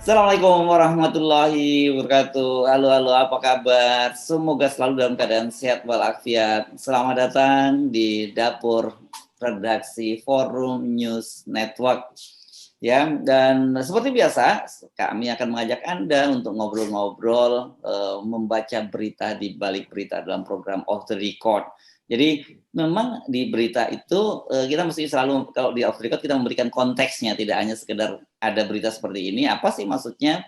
Assalamualaikum warahmatullahi wabarakatuh. Halo, halo, apa kabar? Semoga selalu dalam keadaan sehat walafiat. Selamat datang di dapur redaksi Forum News Network. Ya, dan seperti biasa, kami akan mengajak Anda untuk ngobrol-ngobrol, membaca berita di balik berita dalam program Off the Record. Jadi memang di berita itu kita mesti selalu, kalau di Off the Record kita memberikan konteksnya, tidak hanya sekedar ada berita seperti ini, apa sih maksudnya,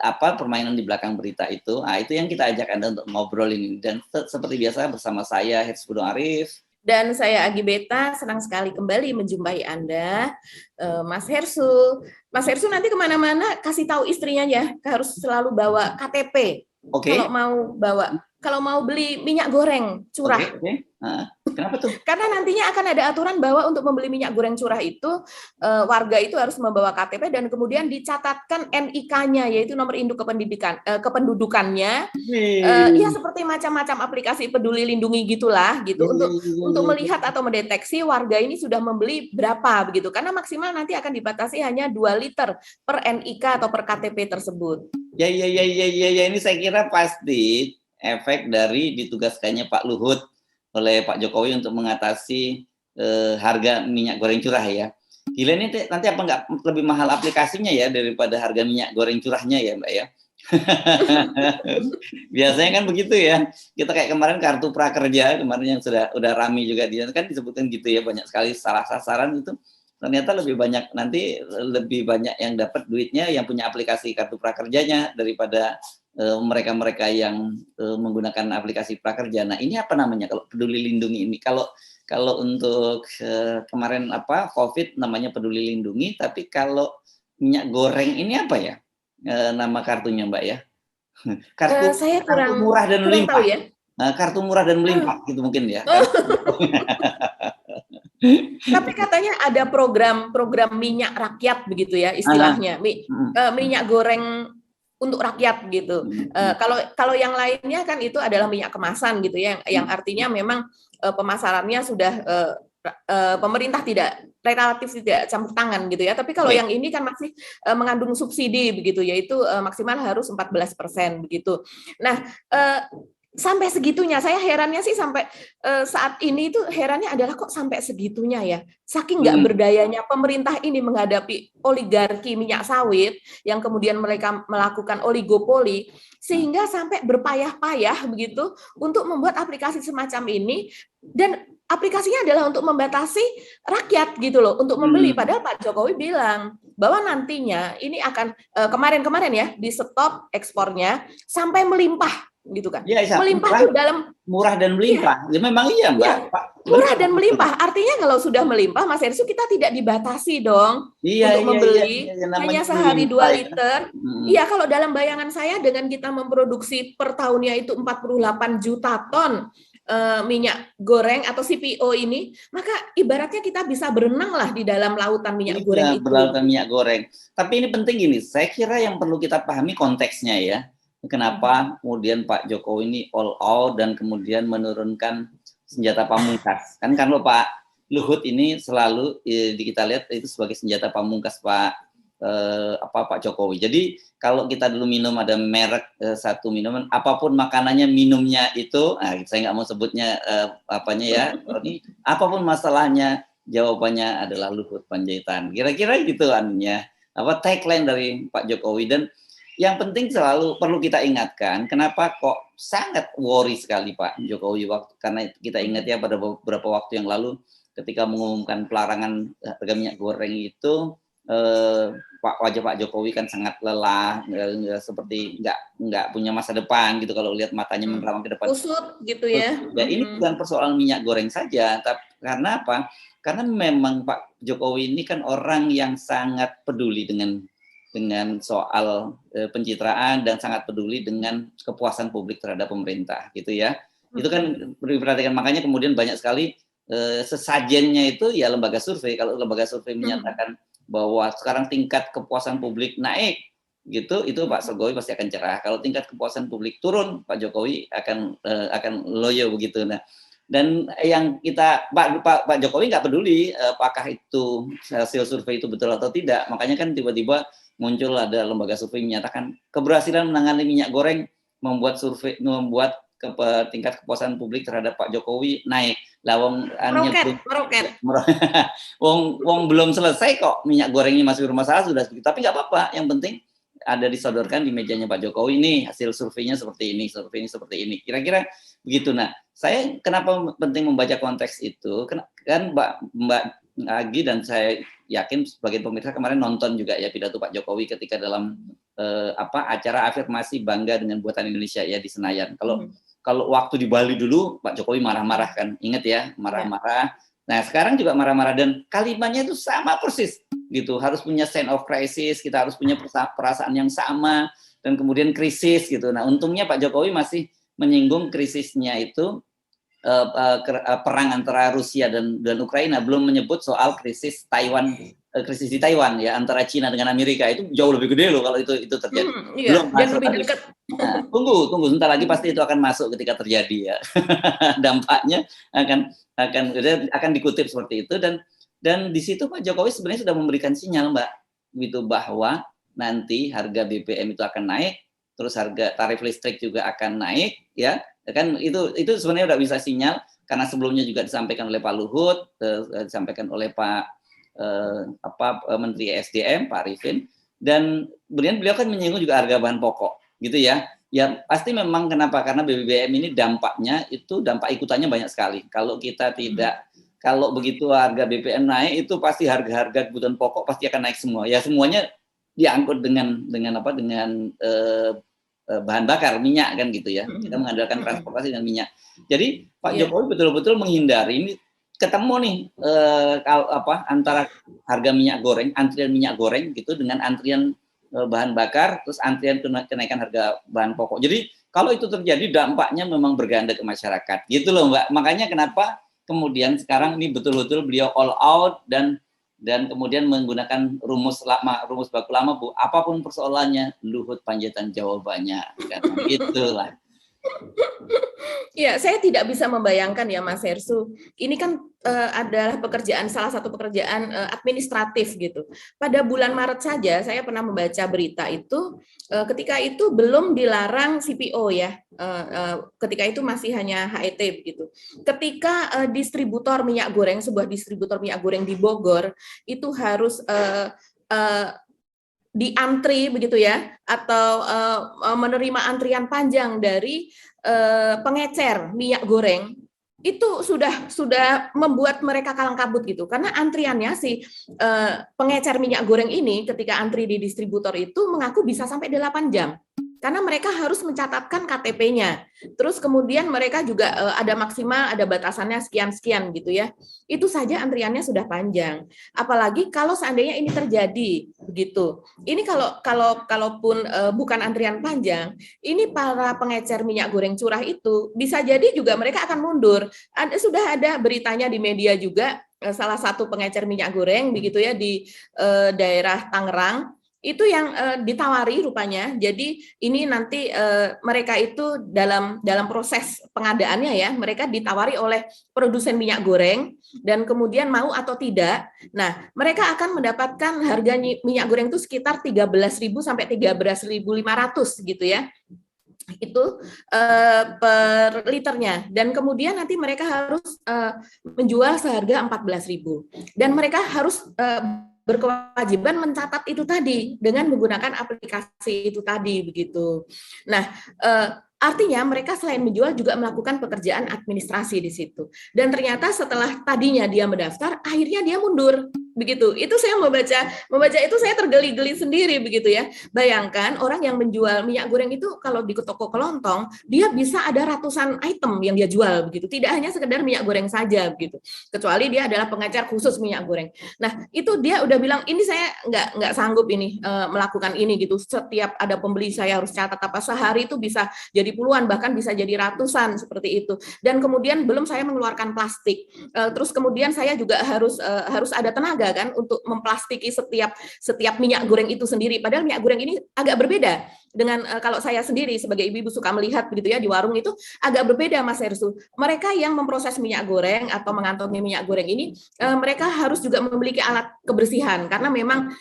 apa permainan di belakang berita itu. Nah, itu yang kita ajak Anda untuk ngobrol ini. Dan seperti biasa bersama saya, Herz Budong Arif. Dan saya Agi Beta, senang sekali kembali menjumpai Anda, Mas Hersu. Mas Hersu nanti kemana-mana kasih tahu istrinya ya, harus selalu bawa KTP. Oke. Kalau mau beli minyak goreng curah. Oke. Kenapa tuh? Karena nantinya akan ada aturan bahwa untuk membeli minyak goreng curah itu warga itu harus membawa KTP dan kemudian dicatatkan NIK-nya, yaitu nomor induk kependudukannya. Ya seperti macam-macam aplikasi Peduli Lindungi gitulah gitu, untuk melihat atau mendeteksi warga ini sudah membeli berapa begitu. Karena maksimal nanti akan dibatasi hanya 2 liter per NIK atau per KTP tersebut. Ya, ini saya kira pasti efek dari ditugaskannya Pak Luhut oleh Pak Jokowi untuk mengatasi harga minyak goreng curah ya. Gila ini nanti apa nggak lebih mahal aplikasinya ya daripada harga minyak goreng curahnya ya Mbak ya. Biasanya kan begitu ya. Kita kayak kemarin kartu prakerja kemarin yang udah rame juga dia kan disebutkan gitu ya, banyak sekali salah sasaran itu. Ternyata lebih banyak yang dapat duitnya yang punya aplikasi kartu prakerjanya daripada mereka-mereka yang menggunakan aplikasi prakerja. Nah, ini apa namanya kalau Peduli Lindungi ini? Kalau untuk kemarin COVID namanya Peduli Lindungi, tapi kalau minyak goreng ini apa ya nama kartunya Mbak ya? Kartu murah dan melimpah. Ya? Kartu murah dan melimpah gitu mungkin ya. Tapi katanya ada program minyak rakyat begitu ya istilahnya, minyak goreng untuk rakyat gitu. Kalau yang lainnya kan itu adalah minyak kemasan gitu ya, yang artinya memang pemasarannya sudah pemerintah relatif tidak campur tangan gitu ya. Tapi kalau yang ini kan masih mengandung subsidi begitu, yaitu maksimal harus 14% begitu. Nah, sampai segitunya, saya herannya sih sampai saat ini itu herannya adalah kok sampai segitunya ya. Saking nggak berdayanya pemerintah ini menghadapi oligarki minyak sawit yang kemudian mereka melakukan oligopoli, sehingga sampai berpayah-payah begitu untuk membuat aplikasi semacam ini, dan aplikasinya adalah untuk membatasi rakyat gitu loh, untuk membeli. Padahal Pak Jokowi bilang bahwa nantinya ini akan kemarin-kemarin ya di stop ekspornya sampai melimpah gitu kan. Ya, melimpah itu dalam murah dan melimpah. Ya memang iya, Mbak. Ya, murah dan melimpah. Artinya kalau sudah melimpah, Mas Hersu, kita tidak dibatasi dong untuk membeli hanya sehari 2 liter. Iya, kalau dalam bayangan saya dengan kita memproduksi per tahunnya itu 48 juta ton minyak goreng atau CPO ini, maka ibaratnya kita bisa berenang lah di dalam lautan minyak goreng itu. Berlautan minyak goreng. Tapi ini penting ini, saya kira yang perlu kita pahami konteksnya ya. Kenapa kemudian Pak Jokowi ini all out dan kemudian menurunkan senjata pamungkas? Kan kalau Pak Luhut ini selalu kita lihat itu sebagai senjata pamungkas Pak Jokowi. Jadi kalau kita dulu minum ada merek satu minuman, apapun makanannya minumnya itu, saya nggak mau sebutnya apanya ya, ini apapun masalahnya jawabannya adalah Luhut Panjaitan. Kira-kira gitu anunya, tagline dari Pak Jokowi. Dan yang penting selalu perlu kita ingatkan, kenapa kok sangat worry sekali Pak Jokowi karena kita ingat ya pada beberapa waktu yang lalu ketika mengumumkan pelarangan harga minyak goreng itu wajah Pak Jokowi kan sangat lelah, seperti nggak punya masa depan gitu kalau lihat matanya menerawang ke depan. Kusut gitu ya. Ini bukan persoalan minyak goreng saja, tapi karena apa? Karena memang Pak Jokowi ini kan orang yang sangat peduli dengan soal pencitraan dan sangat peduli dengan kepuasan publik terhadap pemerintah gitu ya. Itu kan diperhatikan, makanya kemudian banyak sekali sesajennya itu ya lembaga survei. Kalau lembaga survei menyatakan bahwa sekarang tingkat kepuasan publik naik gitu, itu Pak Jokowi pasti akan cerah. Kalau tingkat kepuasan publik turun, Pak Jokowi akan loyo begitu. Nah, dan yang Pak Jokowi nggak peduli apakah itu hasil survei itu betul atau tidak. Makanya kan tiba-tiba muncul ada lembaga survei menyatakan keberhasilan menangani minyak goreng membuat tingkat kepuasan publik terhadap Pak Jokowi naik. Lawang meroket. Wong belum selesai kok minyak goreng ini masih bermasalah sudah segitu. Tapi nggak apa-apa, yang penting ada disodorkan di mejanya Pak Jokowi ini hasil surveinya seperti ini, survei ini seperti ini. Kira-kira begitu. Nah, saya kenapa penting membaca konteks itu? Kan Mbak Agi dan saya yakin sebagai pemirsa kemarin nonton juga ya pidato Pak Jokowi ketika dalam acara afirmasi bangga dengan buatan Indonesia ya di Senayan. Kalau waktu di Bali dulu Pak Jokowi marah-marah kan, ingat ya, marah-marah. Nah, sekarang juga marah-marah dan kalimatnya itu sama persis gitu. Harus punya sense of crisis, kita harus punya perasaan yang sama dan kemudian krisis gitu. Nah, untungnya Pak Jokowi masih menyinggung krisisnya itu perang antara Rusia dan Ukraina, belum menyebut soal krisis Taiwan, krisis di Taiwan ya antara Cina dengan Amerika. Itu jauh lebih gede loh kalau itu terjadi. Belum dan lebih dekat. Nah, tunggu sebentar lagi pasti itu akan masuk ketika terjadi ya. Dampaknya akan dikutip seperti itu dan di situ Pak Jokowi sebenarnya sudah memberikan sinyal Mbak gitu bahwa nanti harga BBM itu akan naik, terus harga tarif listrik juga akan naik ya. Kan itu sebenarnya udah bisa sinyal karena sebelumnya juga disampaikan oleh Pak Luhut, disampaikan oleh Pak Menteri SDM Pak Arifin, dan kemudian beliau kan menyinggung juga harga bahan pokok gitu ya. Ya pasti memang kenapa, karena BBM ini dampak ikutannya banyak sekali. Kalau kita kalau begitu harga BBM naik itu pasti harga-harga kebutuhan pokok pasti akan naik semua. Ya semuanya diangkut dengan bahan bakar minyak kan gitu ya. Kita mengandalkan transportasi dan minyak. Jadi Pak Jokowi betul-betul menghindari ini ketemu nih antara harga minyak goreng, antrian minyak goreng gitu dengan antrian bahan bakar, terus antrian kenaikan harga bahan pokok. Jadi kalau itu terjadi dampaknya memang berganda ke masyarakat. Gitu loh Mbak. Makanya kenapa kemudian sekarang ini betul-betul beliau all out dan kemudian menggunakan rumus baku lama Bu, apapun persoalannya Luhut Panjaitan jawabannya kan itulah. Ya, saya tidak bisa membayangkan ya Mas Hersu. Ini kan adalah salah satu pekerjaan administratif gitu. Pada bulan Maret saja saya pernah membaca berita itu ketika itu belum dilarang CPO ya. Ketika itu masih hanya HET begitu. Ketika distributor minyak goreng, sebuah distributor minyak goreng di Bogor itu harus diantri begitu ya, atau menerima antrian panjang dari pengecer minyak goreng, itu sudah membuat mereka kalang kabut gitu, karena antriannya si pengecer minyak goreng ini ketika antri di distributor itu mengaku bisa sampai 8 jam. Karena mereka harus mencatatkan KTP-nya. Terus kemudian mereka juga ada maksimal, ada batasannya sekian-sekian gitu ya. Itu saja antriannya sudah panjang. Apalagi kalau seandainya ini terjadi begitu. Ini kalaupun bukan antrian panjang, ini para pengecer minyak goreng curah itu bisa jadi juga mereka akan mundur. Sudah ada beritanya di media juga, salah satu pengecer minyak goreng begitu ya di daerah Tangerang itu yang ditawari rupanya. Jadi ini nanti mereka itu dalam proses pengadaannya ya, mereka ditawari oleh produsen minyak goreng dan kemudian mau atau tidak. Nah, mereka akan mendapatkan harga minyak goreng itu sekitar 13.000 sampai 13.500 gitu ya. Itu per liternya, dan kemudian nanti mereka harus menjual seharga 14.000 dan mereka harus berkewajiban mencatat itu tadi dengan menggunakan aplikasi itu tadi begitu. Nah, artinya mereka selain menjual juga melakukan pekerjaan administrasi di situ. Dan ternyata setelah tadinya dia mendaftar, akhirnya dia mundur begitu. Itu saya membaca itu saya tergeli-geli sendiri begitu ya. Bayangkan orang yang menjual minyak goreng itu kalau di toko kelontong dia bisa ada ratusan item yang dia jual begitu. Tidak hanya sekedar minyak goreng saja begitu. Kecuali dia adalah pengecer khusus minyak goreng. Nah, itu dia udah bilang ini saya nggak sanggup ini melakukan ini gitu. Setiap ada pembeli saya harus catat apa, sehari itu bisa jadi puluhan bahkan bisa jadi ratusan seperti itu. Dan kemudian belum saya mengeluarkan plastik. Terus kemudian saya juga harus ada tenaga kan untuk memplastiki setiap minyak goreng itu sendiri. Padahal minyak goreng ini agak berbeda dengan kalau saya sendiri sebagai ibu-ibu suka melihat begitu ya di warung itu agak berbeda Mas Hersu. Mereka yang memproses minyak goreng atau mengantongi minyak goreng ini mereka harus juga memiliki alat kebersihan karena memang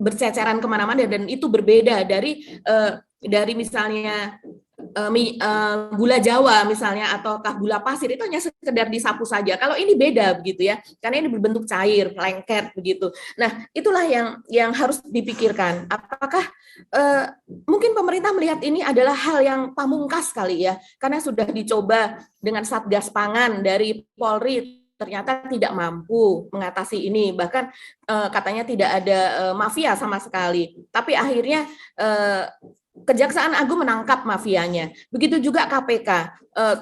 berceceran kemana-mana dan itu berbeda dari misalnya gula Jawa misalnya ataukah gula pasir itu hanya sekedar disapu saja. Kalau ini beda begitu ya, karena ini berbentuk cair, lengket begitu. Nah, itulah yang harus dipikirkan. Apakah mungkin pemerintah melihat ini adalah hal yang pamungkas kali ya, karena sudah dicoba dengan Satgas Pangan dari Polri ternyata tidak mampu mengatasi ini, bahkan katanya tidak ada mafia sama sekali. Tapi akhirnya Kejaksaan Agung menangkap mafianya. Begitu juga KPK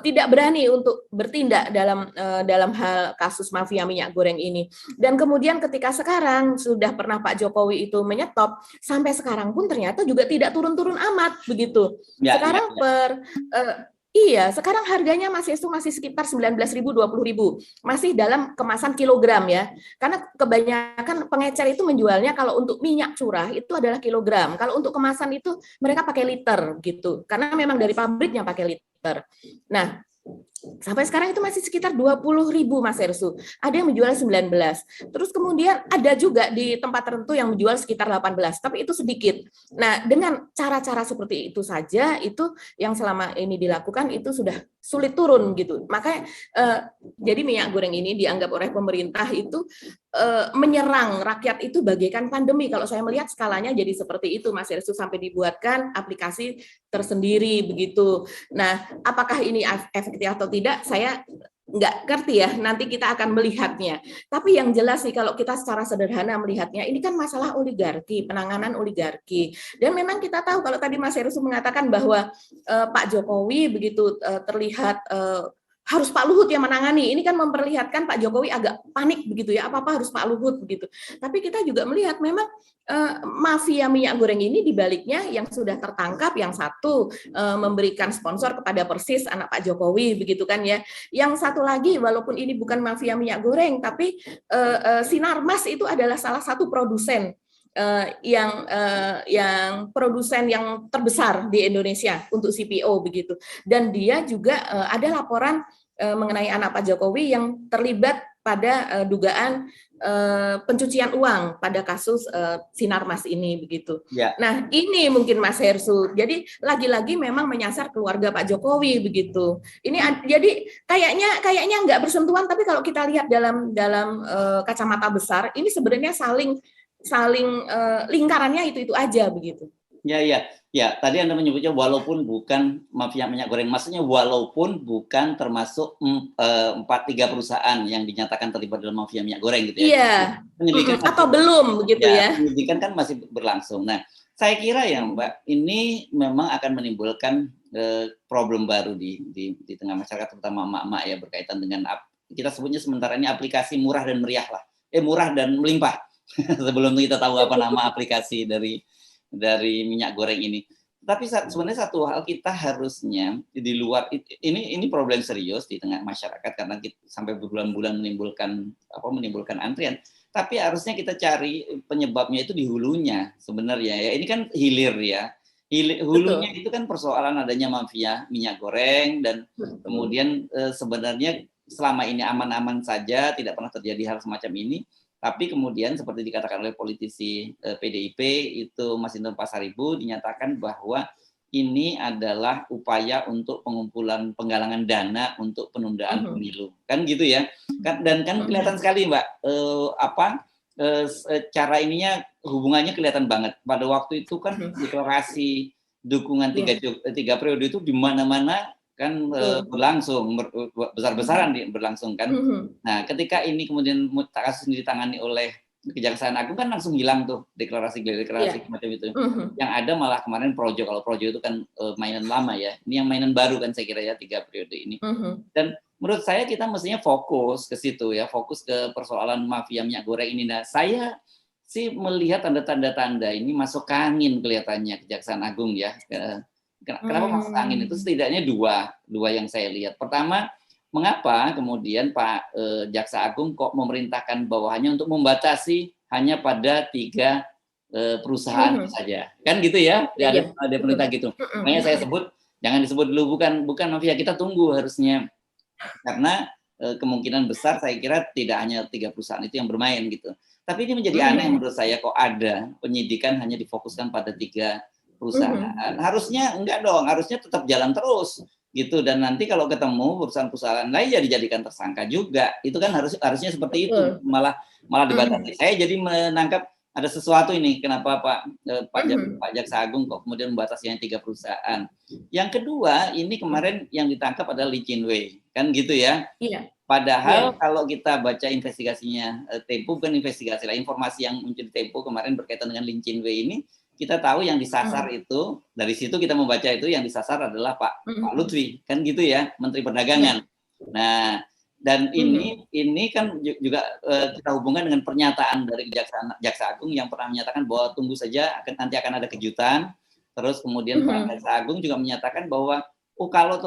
tidak berani untuk bertindak dalam hal kasus mafia minyak goreng ini. Dan kemudian ketika sekarang sudah pernah Pak Jokowi itu menyetop, sampai sekarang pun ternyata juga tidak turun-turun amat begitu. Sekarang sekarang harganya masih sekitar 19.000, 20.000, masih dalam kemasan kilogram ya. Karena kebanyakan pengecer itu menjualnya kalau untuk minyak curah itu adalah kilogram. Kalau untuk kemasan itu mereka pakai liter gitu. Karena memang dari pabriknya pakai liter. Nah, sampai sekarang itu masih sekitar 20.000 Mas Ersu. Ada yang menjual 19. Terus kemudian ada juga di tempat tertentu yang menjual sekitar 18, tapi itu sedikit. Nah, dengan cara-cara seperti itu saja itu yang selama ini dilakukan itu sudah sulit turun gitu. Makanya jadi minyak goreng ini dianggap oleh pemerintah itu menyerang rakyat itu bagaikan pandemi. Kalau saya melihat skalanya jadi seperti itu Mas Ersu, sampai dibuatkan aplikasi tersendiri begitu. Nah, apakah ini efektif atau tidak, saya nggak ngerti ya, nanti kita akan melihatnya. Tapi yang jelas nih, kalau kita secara sederhana melihatnya, ini kan masalah oligarki, penanganan oligarki. Dan memang kita tahu, kalau tadi Mas Herusu mengatakan bahwa Pak Jokowi begitu terlihat harus Pak Luhut yang menangani. Ini kan memperlihatkan Pak Jokowi agak panik begitu ya, apa-apa harus Pak Luhut begitu. Tapi kita juga melihat memang mafia minyak goreng ini dibaliknya yang sudah tertangkap, yang satu memberikan sponsor kepada Persis anak Pak Jokowi begitu kan ya. Yang satu lagi walaupun ini bukan mafia minyak goreng, tapi Sinarmas itu adalah salah satu produsen yang produsen yang terbesar di Indonesia untuk CPO begitu. Dan dia juga ada laporan mengenai anak Pak Jokowi yang terlibat pada dugaan pencucian uang pada kasus Sinarmas ini begitu. Ya. Nah, ini mungkin Mas Hersu. Jadi lagi-lagi memang menyasar keluarga Pak Jokowi begitu. Ini jadi kayaknya nggak bersentuhan, tapi kalau kita lihat dalam kacamata besar, ini sebenarnya saling lingkarannya itu aja begitu. Ya. Tadi Anda menyebutnya walaupun bukan mafia minyak goreng, maksudnya walaupun bukan termasuk 3 perusahaan yang dinyatakan terlibat dalam mafia minyak goreng gitu ya. Iya. Penyelidikan atau belum begitu ya. Penyelidikan kan masih berlangsung. Nah, saya kira ya Mbak, ini memang akan menimbulkan problem baru di tengah masyarakat, terutama emak-emak ya, berkaitan dengan kita sebutnya sementara ini aplikasi murah dan meriah lah. Murah dan melimpah. Sebelum kita tahu apa nama aplikasi dari minyak goreng ini. Tapi sebenarnya satu hal, kita harusnya di luar ini problem serius di tengah masyarakat karena kita sampai berbulan-bulan menimbulkan antrian. Tapi harusnya kita cari penyebabnya itu di hulunya sebenarnya ya. Ini kan hilir ya. Hulunya itu kan persoalan adanya mafia minyak goreng dan kemudian sebenarnya selama ini aman-aman saja, tidak pernah terjadi hal semacam ini. Tapi kemudian seperti dikatakan oleh politisi PDIP itu Mas Indra Pasaribu, dinyatakan bahwa ini adalah upaya untuk penggalangan dana untuk penundaan pemilu, kan gitu ya. Dan kan kelihatan sekali Mbak, cara ininya hubungannya kelihatan banget. Pada waktu itu kan deklarasi dukungan 3 periode itu di mana-mana kan berlangsung, besar-besaran berlangsung kan. Nah, ketika ini kemudian kasus ini ditangani oleh Kejaksaan Agung kan langsung hilang tuh deklarasi semacam itu. Yang ada malah kemarin projo. Kalau projo itu kan mainan lama ya. Ini yang mainan baru kan saya kira ya 3 periode ini. Dan menurut saya kita mestinya fokus ke situ ya, fokus ke persoalan mafia minyak goreng ini. Nah, saya sih melihat tanda-tanda ini masuk angin kelihatannya Kejaksaan Agung ya. Kenapa masuk angin itu? Setidaknya dua yang saya lihat. Pertama, mengapa kemudian Pak Jaksa Agung kok memerintahkan bawahannya untuk membatasi hanya pada 3 perusahaan saja, kan gitu ya? Ada perintah gitu. Makanya saya sebut jangan disebut dulu bukan mafia, kita tunggu harusnya karena kemungkinan besar saya kira tidak hanya 3 perusahaan itu yang bermain gitu. Tapi ini menjadi aneh menurut saya, kok ada penyidikan hanya difokuskan pada 3 perusahaan. Harusnya enggak dong, harusnya tetap jalan terus gitu, dan nanti kalau ketemu perusahaan-perusahaan lain ya dijadikan tersangka juga. Itu kan harusnya seperti itu, malah dibatasi. Saya jadi menangkap ada sesuatu ini, kenapa Pak Jaksa Agung kok kemudian membatasi yang 3 perusahaan. Yang kedua, ini kemarin yang ditangkap adalah Lee Chin Wei, kan gitu ya. Iya. Padahal kalau kita baca investigasinya Tempo, bukan investigasi lah, informasi yang muncul di Tempo kemarin berkaitan dengan Lee Chin Wei ini, kita tahu yang disasar itu, dari situ kita membaca itu yang disasar adalah Pak Lutfi, kan gitu ya, Menteri Perdagangan. Nah, dan ini kan juga kita hubungkan dengan pernyataan dari Jaksa Agung yang pernah menyatakan bahwa tunggu saja, nanti akan ada kejutan. Terus kemudian Pak Jaksa Agung juga menyatakan bahwa kalau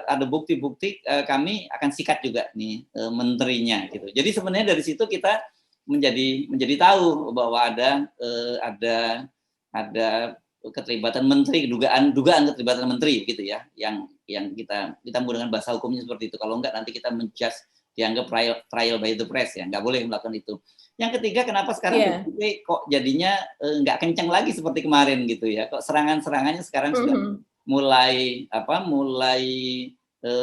ada bukti-bukti, kami akan sikat juga nih menterinya gitu. Jadi sebenarnya dari situ kita menjadi tahu bahwa ada keterlibatan menteri, dugaan keterlibatan menteri gitu ya, yang kita menggunakan bahasa hukumnya seperti itu. Kalau enggak nanti kita menjudge, dianggap trial by the press ya, nggak boleh melakukan itu. Yang ketiga, kenapa sekarang kok jadinya nggak kencang lagi seperti kemarin gitu ya, kok serangannya sekarang sudah mulai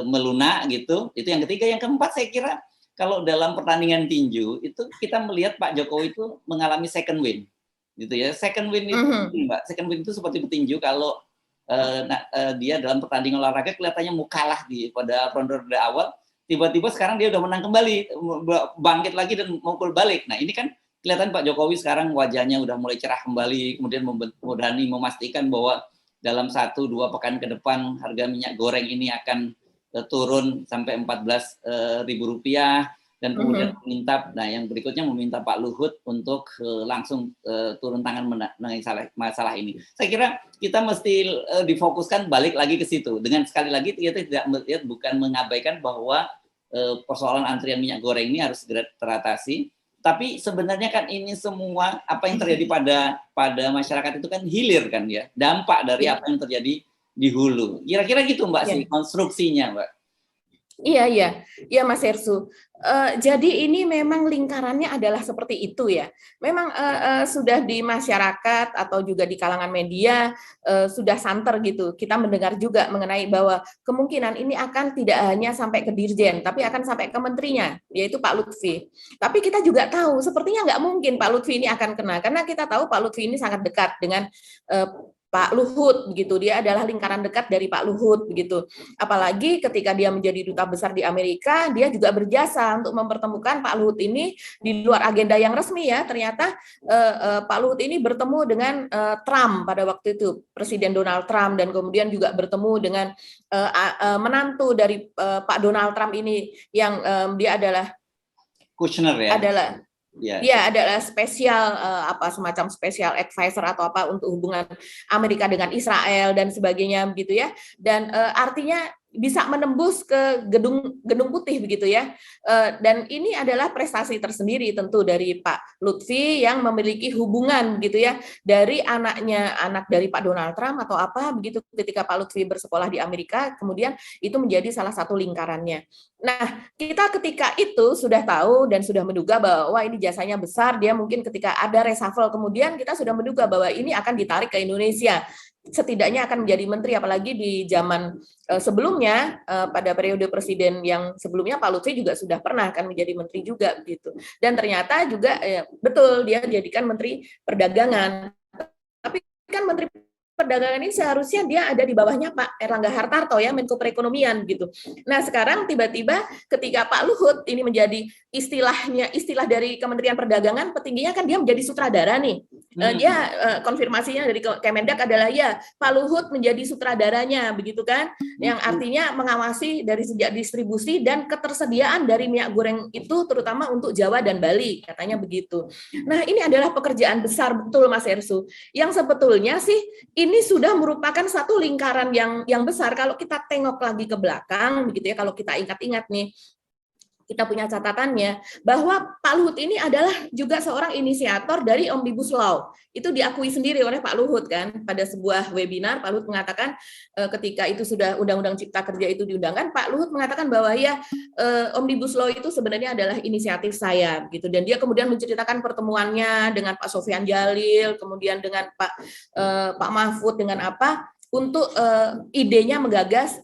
melunak gitu. Itu yang ketiga. Yang keempat, saya kira kalau dalam pertandingan tinju itu kita melihat Pak Jokowi itu mengalami second win gitu ya. Second win itu Mbak, second win itu seperti petinju, kalau dia dalam pertandingan olahraga kelihatannya mau kalah pada ronde awal, tiba-tiba sekarang dia udah menang kembali, bangkit lagi dan mukul balik. Nah, ini kan kelihatan Pak Jokowi sekarang wajahnya udah mulai cerah kembali, kemudian berani memastikan bahwa dalam 1-2 pekan ke depan harga minyak goreng ini akan turun sampai Rp14.000, dan kemudian yang berikutnya meminta Pak Luhut untuk langsung turun tangan mengenai masalah ini. Saya kira kita mesti difokuskan balik lagi ke situ. Dengan sekali lagi kita tidak melihat, bukan mengabaikan bahwa persoalan antrian minyak goreng ini harus segera teratasi. Tapi sebenarnya kan ini semua apa yang terjadi pada masyarakat itu kan hilir kan ya, dampak dari apa yang terjadi di hulu. Kira-kira gitu Mbak sih konstruksinya, Mbak. Iya Mas Hersu. Jadi ini memang lingkarannya adalah seperti itu ya. Memang sudah di masyarakat atau juga di kalangan media sudah santer gitu. Kita mendengar juga mengenai bahwa kemungkinan ini akan tidak hanya sampai ke Dirjen, tapi akan sampai ke menterinya, yaitu Pak Lutfi. Tapi kita juga tahu sepertinya nggak mungkin Pak Lutfi ini akan kena, karena kita tahu Pak Lutfi ini sangat dekat dengan Pak Luhut begitu, dia adalah lingkaran dekat dari Pak Luhut begitu. Apalagi ketika dia menjadi duta besar di Amerika, dia juga berjasa untuk mempertemukan Pak Luhut ini di luar agenda yang resmi ya. Ternyata Pak Luhut ini bertemu dengan Trump pada waktu itu, Presiden Donald Trump, dan kemudian juga bertemu dengan menantu dari Pak Donald Trump ini yang dia adalah Kushner ya. Dia adalah spesial semacam special advisor atau apa untuk hubungan Amerika dengan Israel dan sebagainya begitu ya. Dan artinya bisa menembus ke gedung putih begitu ya. Dan ini adalah prestasi tersendiri tentu dari Pak Lutfi yang memiliki hubungan gitu ya dari anak dari Pak Donald Trump atau apa begitu, ketika Pak Lutfi bersekolah di Amerika, kemudian itu menjadi salah satu lingkarannya. Nah, kita ketika itu sudah tahu dan sudah menduga bahwa ini jasanya besar, dia mungkin ketika ada reshuffle kemudian kita sudah menduga bahwa ini akan ditarik ke Indonesia. Setidaknya akan menjadi menteri, apalagi di zaman sebelumnya pada periode presiden yang sebelumnya Pak Lutfi juga sudah pernah kan menjadi menteri juga begitu. Dan ternyata juga betul dia dijadikan menteri perdagangan. Tapi kan menteri perdagangan ini seharusnya dia ada di bawahnya Pak Erlangga Hartarto ya, Menko Perekonomian gitu. Nah, sekarang tiba-tiba ketika Pak Luhut ini menjadi istilah dari Kementerian Perdagangan, petingginya kan dia menjadi sutradara nih. Dia konfirmasinya dari Kemendak adalah ya Pak Luhut menjadi sutradaranya begitu kan, yang artinya mengawasi dari sejak distribusi dan ketersediaan dari minyak goreng itu terutama untuk Jawa dan Bali, katanya begitu. Nah, ini adalah pekerjaan besar betul Mas Hersu, yang sebetulnya sih ini sudah merupakan satu lingkaran yang besar. Kalau kita tengok lagi ke belakang begitu ya, kalau kita ingat-ingat nih, kita punya catatannya bahwa Pak Luhut ini adalah juga seorang inisiator dari Omnibus Law. Itu diakui sendiri oleh Pak Luhut kan pada sebuah webinar. Pak Luhut mengatakan ketika itu sudah Undang-Undang Cipta Kerja itu diundangkan, Pak Luhut mengatakan bahwa ya Omnibus Law itu sebenarnya adalah inisiatif saya gitu. Dan dia kemudian menceritakan pertemuannya dengan Pak Sofyan Jalil, kemudian dengan Pak Mahfud dengan apa untuk idenya menggagas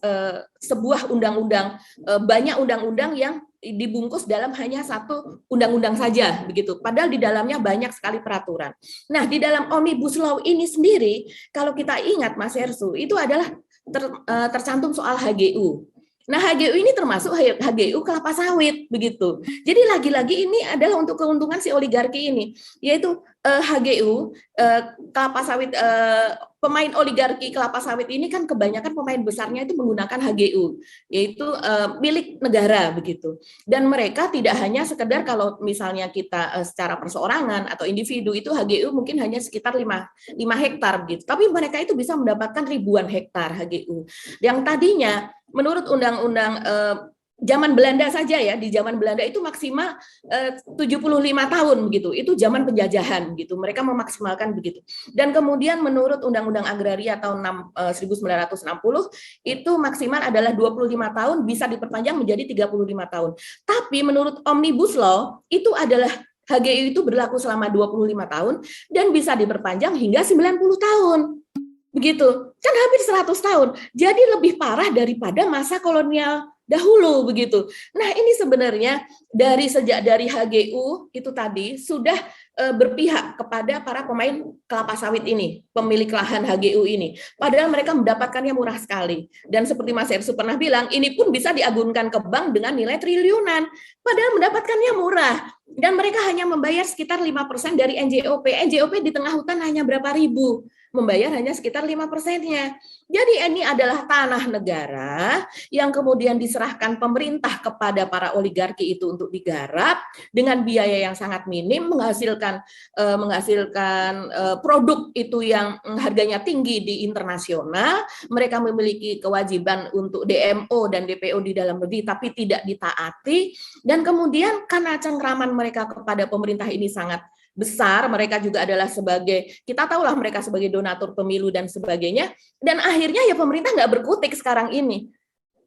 sebuah undang-undang, banyak undang-undang yang dibungkus dalam hanya satu undang-undang saja begitu. Padahal di dalamnya banyak sekali peraturan. Nah, di dalam Omnibus Law ini sendiri, kalau kita ingat Mas Hersu, itu adalah tercantum soal HGU. Nah, HGU ini termasuk HGU kelapa sawit begitu. Jadi lagi-lagi ini adalah untuk keuntungan si oligarki ini, yaitu HGU kelapa sawit, pemain oligarki kelapa sawit ini kan kebanyakan pemain besarnya itu menggunakan HGU, yaitu milik negara begitu. Dan mereka tidak hanya sekedar kalau misalnya kita secara perseorangan atau individu itu HGU mungkin hanya sekitar 5 hektar gitu. Tapi mereka itu bisa mendapatkan ribuan hektar HGU. Yang tadinya menurut undang-undang zaman Belanda saja ya, di zaman Belanda itu maksimal 75 tahun begitu. Itu zaman penjajahan gitu. Mereka memaksimalkan begitu. Dan kemudian menurut Undang-Undang Agraria tahun 1960 itu maksimal adalah 25 tahun, bisa diperpanjang menjadi 35 tahun. Tapi menurut Omnibus Law itu adalah HGU itu berlaku selama 25 tahun dan bisa diperpanjang hingga 90 tahun. Begitu. Kan hampir 100 tahun. Jadi lebih parah daripada masa kolonial dahulu begitu. Nah, ini sebenarnya sejak dari HGU itu tadi sudah berpihak kepada para pemain kelapa sawit ini, pemilik lahan HGU ini. Padahal mereka mendapatkannya murah sekali. Dan seperti Mas Hersu pernah bilang, ini pun bisa diagunkan ke bank dengan nilai triliunan. Padahal mendapatkannya murah. Dan mereka hanya membayar sekitar 5% dari NJOP. NJOP di tengah hutan hanya berapa ribu. Membayar hanya sekitar 5%-nya. Jadi ini adalah tanah negara yang kemudian diserahkan pemerintah kepada para oligarki itu untuk digarap dengan biaya yang sangat minim, menghasilkan produk itu yang harganya tinggi di internasional. Mereka memiliki kewajiban untuk DMO dan DPO di dalam negeri tapi tidak ditaati, dan kemudian karena cengkraman mereka kepada pemerintah ini sangat besar, mereka juga adalah kita tahulah mereka sebagai donatur pemilu dan sebagainya, dan akhirnya ya pemerintah nggak berkutik sekarang ini.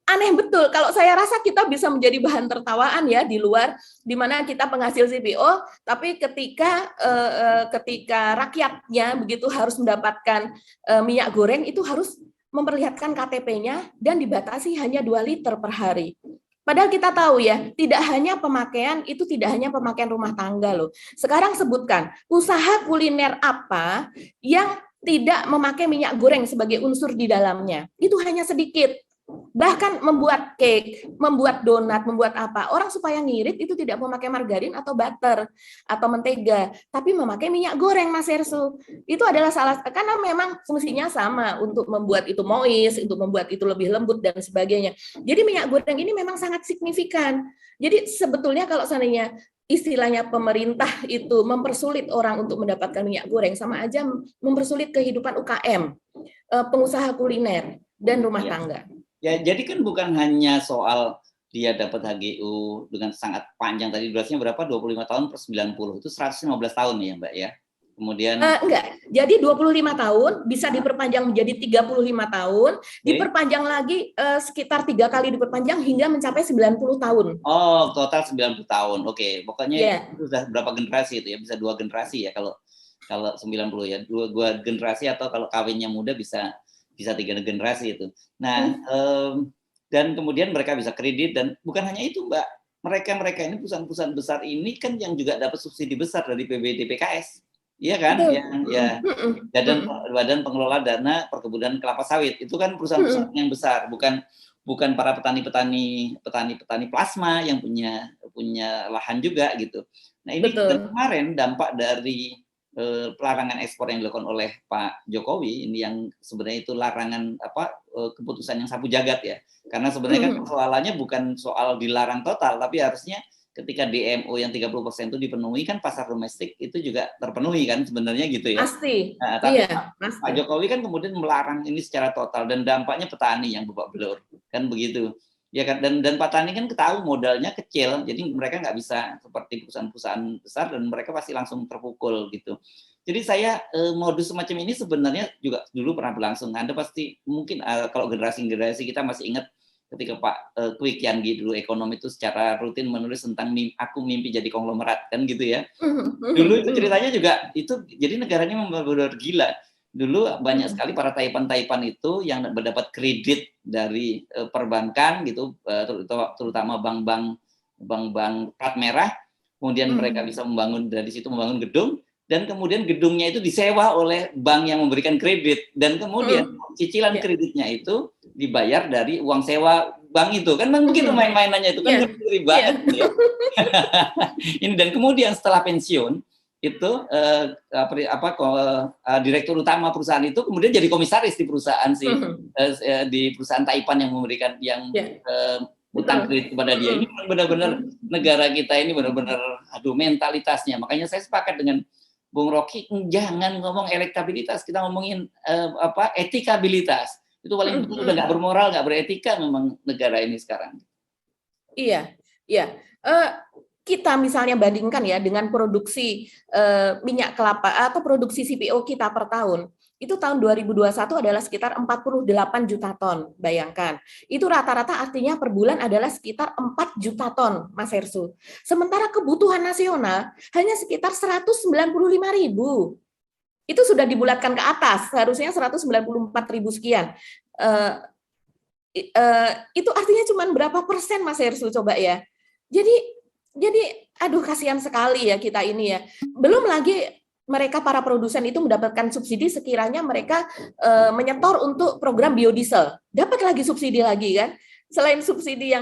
Aneh betul, kalau saya rasa kita bisa menjadi bahan tertawaan ya di luar, di mana kita penghasil CPO, tapi ketika rakyatnya begitu harus mendapatkan minyak goreng, itu harus memperlihatkan KTP-nya dan dibatasi hanya 2 liter per hari. Padahal kita tahu ya, tidak hanya pemakaian rumah tangga loh. Sekarang sebutkan, usaha kuliner apa yang tidak memakai minyak goreng sebagai unsur di dalamnya. Itu hanya sedikit. Bahkan membuat cake, membuat donat, membuat apa. Orang supaya ngirit itu tidak memakai margarin atau butter atau mentega, tapi memakai minyak goreng, Mas Hersu. Itu adalah karena memang fungsinya sama untuk membuat itu moist, untuk membuat itu lebih lembut dan sebagainya. Jadi minyak goreng ini memang sangat signifikan. Jadi sebetulnya kalau seandainya istilahnya pemerintah itu mempersulit orang untuk mendapatkan minyak goreng, sama aja mempersulit kehidupan UKM, pengusaha kuliner dan rumah tangga. Ya, jadi kan bukan hanya soal dia dapat HGU dengan sangat panjang, tadi durasinya berapa? 25 tahun per 90, itu 115 tahun ya Mbak ya? Kemudian enggak, jadi 25 tahun, bisa diperpanjang menjadi 35 tahun, diperpanjang lagi sekitar 3 kali diperpanjang hingga mencapai 90 tahun. Oh, total 90 tahun, oke. Pokoknya itu sudah berapa generasi itu ya, bisa 2 generasi ya kalau 90 ya, 2 generasi, atau kalau kawinnya muda bisa 3 generasi itu. Nah, dan kemudian mereka bisa kredit, dan bukan hanya itu Mbak, mereka ini perusahaan-perusahaan besar ini kan yang juga dapat subsidi besar dari PBDPKS, iya kan? Badan Pengelola Dana Perkebunan Kelapa Sawit, itu kan perusahaan-perusahaan yang besar, bukan para petani plasma yang punya lahan juga gitu. Nah ini kemarin dampak dari pelarangan ekspor yang dilakukan oleh Pak Jokowi ini, yang sebenarnya itu larangan keputusan yang sapu jagat ya, karena sebenarnya kan persoalannya bukan soal dilarang total, tapi harusnya ketika DMO yang 30% itu dipenuhi, kan pasar domestik itu juga terpenuhi kan sebenarnya gitu ya. Pasti. Nah, tapi Pak Jokowi kan kemudian melarang ini secara total, dan dampaknya petani yang babak belur kan begitu. Ya kan, dan petani kan ketahui modalnya kecil, jadi mereka nggak bisa seperti perusahaan-perusahaan besar dan mereka pasti langsung terpukul gitu. Jadi saya modus semacam ini sebenarnya juga dulu pernah berlangsung. Anda pasti mungkin kalau generasi kita masih ingat ketika Pak Kwik Kiangi dulu ekonom itu secara rutin menulis tentang aku mimpi jadi konglomerat kan gitu ya. Dulu itu ceritanya juga itu jadi negaranya benar-benar gila. Dulu banyak sekali para taipan-taipan itu yang mendapat kredit dari perbankan gitu, terutama bank-bank plat merah. Kemudian mereka bisa membangun dari situ membangun gedung dan kemudian gedungnya itu disewa oleh bank yang memberikan kredit dan kemudian cicilan kreditnya itu dibayar dari uang sewa bank itu. Kan begitu main-mainannya itu kan ngeri banget ya. Ini dan kemudian setelah pensiun itu direktur utama perusahaan itu kemudian jadi komisaris di perusahaan di perusahaan Taipan yang memberikan utang kredit kepada dia. Ini benar-benar negara kita ini benar-benar mentalitasnya. Makanya saya sepakat dengan Bung Rocky, jangan ngomong elektabilitas, kita ngomongin etikabilitas. Itu paling betul, udah nggak bermoral, nggak beretika memang negara ini sekarang. Iya. Kita misalnya bandingkan ya dengan produksi minyak kelapa atau produksi CPO kita per tahun. Itu tahun 2021 adalah sekitar 48 juta ton, bayangkan. Itu rata-rata artinya per bulan adalah sekitar 4 juta ton, Mas Hersu. Sementara kebutuhan nasional hanya sekitar 195.000. Itu sudah dibulatkan ke atas, seharusnya 194.000 sekian. Itu artinya cuma berapa persen, Mas Hersu, coba ya. Jadi aduh kasihan sekali ya kita ini ya. Belum lagi mereka para produsen itu mendapatkan subsidi sekiranya mereka menyetor untuk program biodiesel. Dapat lagi subsidi lagi kan. Selain subsidi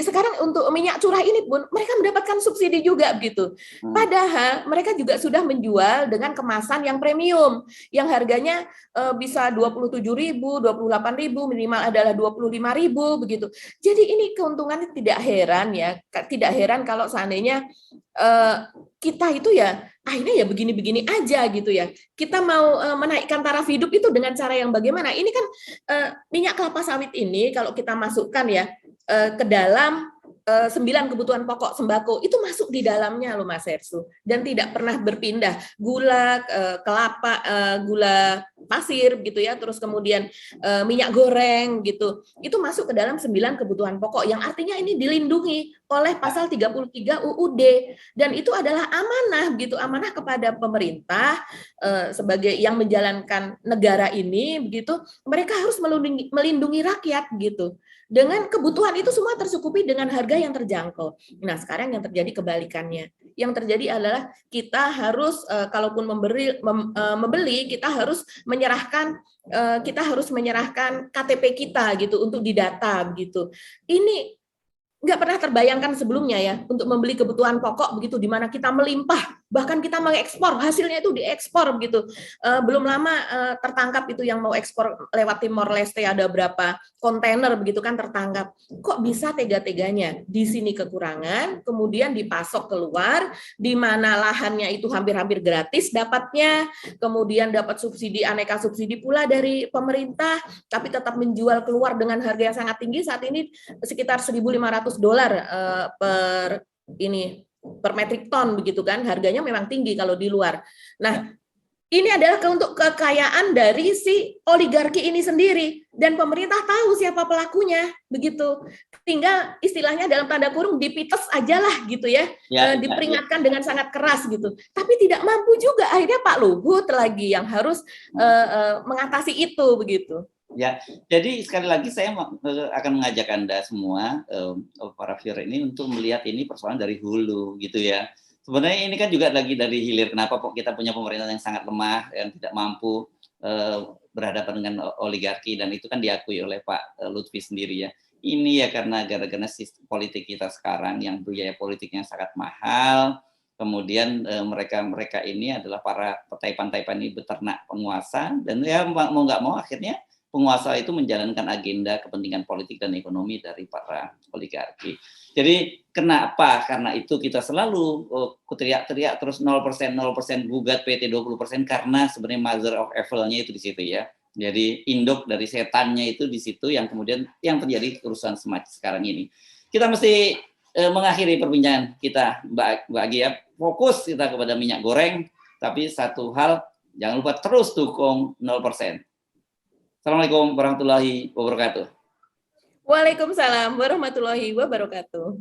sekarang untuk minyak curah ini pun mereka mendapatkan subsidi juga begitu. Padahal mereka juga sudah menjual dengan kemasan yang premium yang harganya bisa 27.000, 28.000, minimal adalah 25.000 begitu. Jadi ini keuntungannya tidak heran kalau seandainya kita itu ya akhirnya ya begini-begini aja gitu ya. Kita mau menaikkan taraf hidup itu dengan cara yang bagaimana? Ini kan minyak kelapa sawit ini kalau kita masukkan ya ke dalam 9 kebutuhan pokok sembako itu masuk di dalamnya loh Mas Hersu dan tidak pernah berpindah. Gula, kelapa, gula pasir gitu ya, terus kemudian minyak goreng gitu. Itu masuk ke dalam 9 kebutuhan pokok yang artinya ini dilindungi oleh pasal 33 UUD dan itu adalah amanah gitu, amanah kepada pemerintah sebagai yang menjalankan negara ini begitu, mereka harus melindungi rakyat gitu. Dengan kebutuhan itu semua tercukupi dengan harga yang terjangkau. Nah, sekarang yang terjadi kebalikannya. Yang terjadi adalah kita harus kalaupun membeli kita harus menyerahkan KTP kita gitu untuk didata gitu. Ini nggak pernah terbayangkan sebelumnya ya untuk membeli kebutuhan pokok begitu di mana kita melimpah bahkan kita mengekspor hasilnya itu diekspor begitu. Belum lama tertangkap itu yang mau ekspor lewat Timor Leste ada berapa kontainer begitu kan tertangkap. Kok bisa tega-teganya di sini kekurangan kemudian dipasok keluar di mana lahannya itu hampir-hampir gratis dapatnya kemudian dapat subsidi aneka subsidi pula dari pemerintah tapi tetap menjual keluar dengan harga yang sangat tinggi saat ini sekitar $1.500 per metrik ton begitu kan harganya memang tinggi kalau di luar. Nah ini adalah untuk kekayaan dari si oligarki ini sendiri dan pemerintah tahu siapa pelakunya begitu tinggal istilahnya dalam tanda kurung dipites aja lah gitu ya, diperingatkan dengan sangat keras gitu tapi tidak mampu juga akhirnya Pak Luhut lagi yang harus mengatasi itu begitu. Ya, jadi sekali lagi saya akan mengajak Anda semua, para viewer ini untuk melihat ini persoalan dari hulu gitu ya. Sebenarnya ini kan juga lagi dari hilir, kenapa kok kita punya pemerintahan yang sangat lemah, yang tidak mampu berhadapan dengan oligarki, dan itu kan diakui oleh Pak Lutfi sendiri ya. Ini ya karena gara-gara sistem politik kita sekarang yang biaya politiknya sangat mahal, kemudian mereka ini adalah para taipan-taipan ini beternak penguasa, dan ya mau nggak mau akhirnya penguasa itu menjalankan agenda kepentingan politik dan ekonomi dari para oligarki. Jadi kenapa? Karena itu kita selalu teriak-teriak terus 0%, gugat PT 20% karena sebenarnya mother of evil-nya itu di situ ya. Jadi induk dari setannya itu di situ yang kemudian yang terjadi kerusuhan semacam sekarang ini. Kita mesti mengakhiri perbincangan kita, Mbak Gia. Fokus kita kepada minyak goreng, tapi satu hal, jangan lupa terus dukung 0%. Assalamualaikum warahmatullahi wabarakatuh. Waalaikumsalam warahmatullahi wabarakatuh.